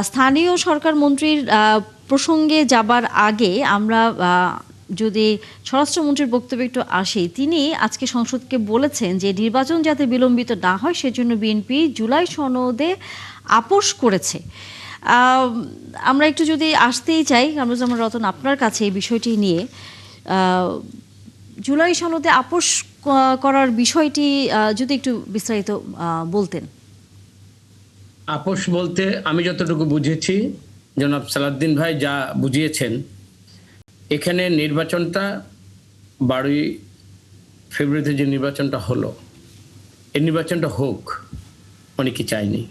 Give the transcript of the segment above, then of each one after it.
স্থানীয় সরকার মন্ত্রীর প্রসঙ্গে যাবার আগে আমরা যদি স্বরাষ্ট্রমন্ত্রীর বক্তব্য একটু আসি, তিনি আজকে সংসদকে বলেছেন যে নির্বাচন যাতে বিলম্বিত না হয় সেজন্য বিএনপি জুলাই সনদে আপোষ করেছে। আমরা একটু যদি আসতেই চাই কামরুজ্জামান রতন আপনার কাছে এই বিষয়টি নিয়ে, জুলাই সনদে আপোষ করার বিষয়টি যদি একটু বিস্তারিত বলতেন। আপোষ বলতে আমি যতটুকু বুঝেছি, জনাব সালাউদ্দিন ভাই যা বুঝিয়েছেন, এখানে নির্বাচনটা 12ই ফেব্রুয়ারিতে যে নির্বাচনটা হলো, এই নির্বাচনটা হোক অনেকে চায়নি।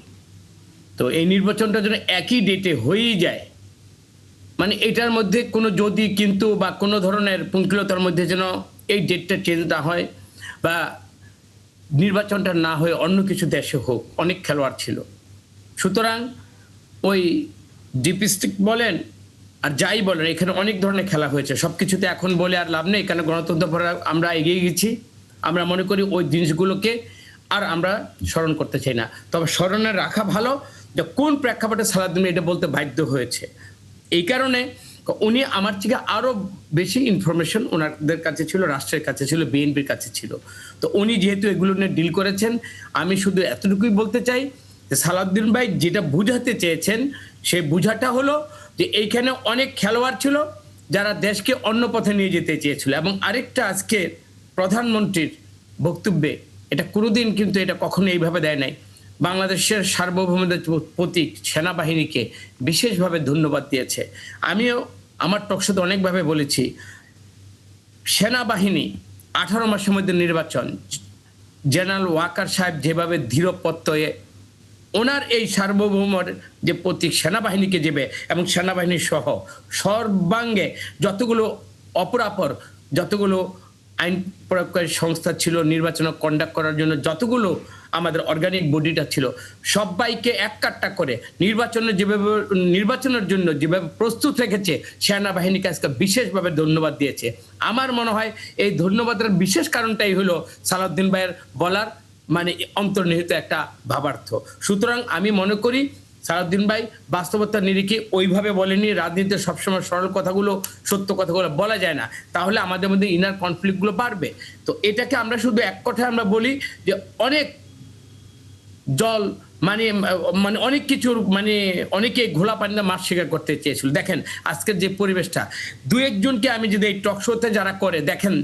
তো এই নির্বাচনটা যেন একই ডেটে হয়েই যায়, মানে এটার মধ্যে কোনো যদি কিন্তু বা কোনো ধরনের পঙ্কিলতার মধ্যে যেন এই ডেটটা চেঞ্জ না হয় বা নির্বাচনটা না হয়ে অন্য কিছু দেশে হোক। অনেক খেলোয়াড় ছিল, সুতরাং ওই ডিপিস্টিক বলেন আর যাই বলেন, এখানে অনেক ধরনের খেলা হয়েছে। সব কিছুতে এখন বলে আর লাভ নেই, কারণ গণতন্ত্র আমরা এগিয়ে গেছি। আমরা মনে করি ওই জিনিসগুলোকে আর আমরা স্মরণ করতে চাই না। তবে স্মরণে রাখা ভালো যে কোন প্রেক্ষাপটে সালাউদ্দিন এটা বলতে বাধ্য হয়েছে। এই কারণে উনি আমার থেকে আরও বেশি ইনফরমেশন ওনাদের কাছে ছিল, রাষ্ট্রের কাছে ছিল, বিএনপির কাছে ছিল। তো উনি যেহেতু এগুলো নিয়ে ডিল করেছেন, আমি শুধু এতটুকুই বলতে চাই যে সালাউদ্দিন ভাই যেটা বুঝাতে চেয়েছেন সেই বুঝাটা হলো যে এইখানে অনেক খেলোয়াড় ছিল যারা দেশকে অন্য পথে নিয়ে যেতে চেয়েছিল। এবং আরেকটা, আজকে প্রধানমন্ত্রীর বক্তব্যে এটা কোনোদিন কিন্তু এটা কখনো এইভাবে দেয় নাই। বাংলাদেশের সার্বভৌমত্বের প্রতীক সেনাবাহিনীকে বিশেষভাবে ধন্যবাদ দিয়েছে। আমিও আমার টকশোতে অনেকভাবে বলেছি, সেনাবাহিনী 18 মাসের মধ্যে নির্বাচন, জেনারেল ওয়াকার সাহেব যেভাবে ধীরপ্রত্যয়ে ওনার এই সার্বভৌমর যে প্রতীক সেনাবাহিনীকে দেবে এবং সেনাবাহিনী সহ সর্বাঙ্গে যতগুলো অপরাপর, যতগুলো আইন প্রয়োগকারী সংস্থা ছিল নির্বাচন কন্ডাক্ট করার জন্য, যতগুলো আমাদের অর্গানিক বডিটা ছিল, সবাইকে এক কাট্টা করে নির্বাচনের জন্য যেভাবে প্রস্তুত রেখেছে সেনাবাহিনীকে আজকে বিশেষভাবে ধন্যবাদ দিয়েছে। আমার মনে হয় এই ধন্যবাদের বিশেষ কারণটাই হলো সালাউদ্দিন ভাইয়ের বলার মানে অন্তর্নিহিত একটা ভাবার্থ। সুতরাং আমি মনে করি সালাউদ্দিন ভাই বাস্তবতার নিরিখে ওইভাবে বলেনি। রাজনীতিতে সবসময় সরল কথাগুলো, সত্য কথাগুলো বলা যায় না, তাহলে আমাদের মধ্যে ইনার কনফ্লিক্টগুলো বাড়বে। তো এটাকে আমরা শুধু এক কথায় আমরা বলি যে অনেক জল মানে মানে অনেক কিছুর মানে অনেকে ঘোলা পানিতে মাছ শিকার করতে চেয়েছিল। দেখেন আজকের যে পরিবেশটা, দু একজনকে আমি যদি এই টক শোতে যারা করে দেখেন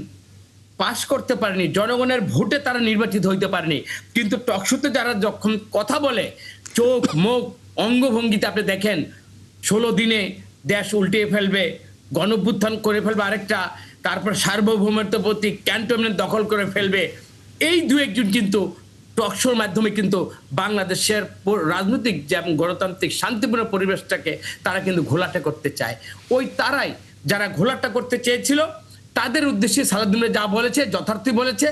পাশ করতে পারেনি, জনগণের ভোটে তারা নির্বাচিত হইতে পারেনি, কিন্তু টকশোতে যারা যখন কথা বলে চোখ মুখ অঙ্গভঙ্গিতে আপনি দেখেন 16 দিনে দেশ উল্টে ফেলবে, গণঅভ্যুত্থান করে ফেলবে আরেকটা, তারপর সার্বভৌমত্ব প্রতীক ক্যান্টনমেন্ট দখল করে ফেলবে। এই দু একজন কিন্তু টকশোর মাধ্যমে কিন্তু বাংলাদেশের রাজনৈতিক যেমন গণতান্ত্রিক শান্তিপূর্ণ পরিবেশটাকে তারা কিন্তু ঘোলাটে করতে চায়। ওই তারাই যারা ঘোলাটা করতে চেয়েছিল, তাদের উদ্দেশ্যে সালাউদ্দিন যা বলেছে যথার্থই বলেছে।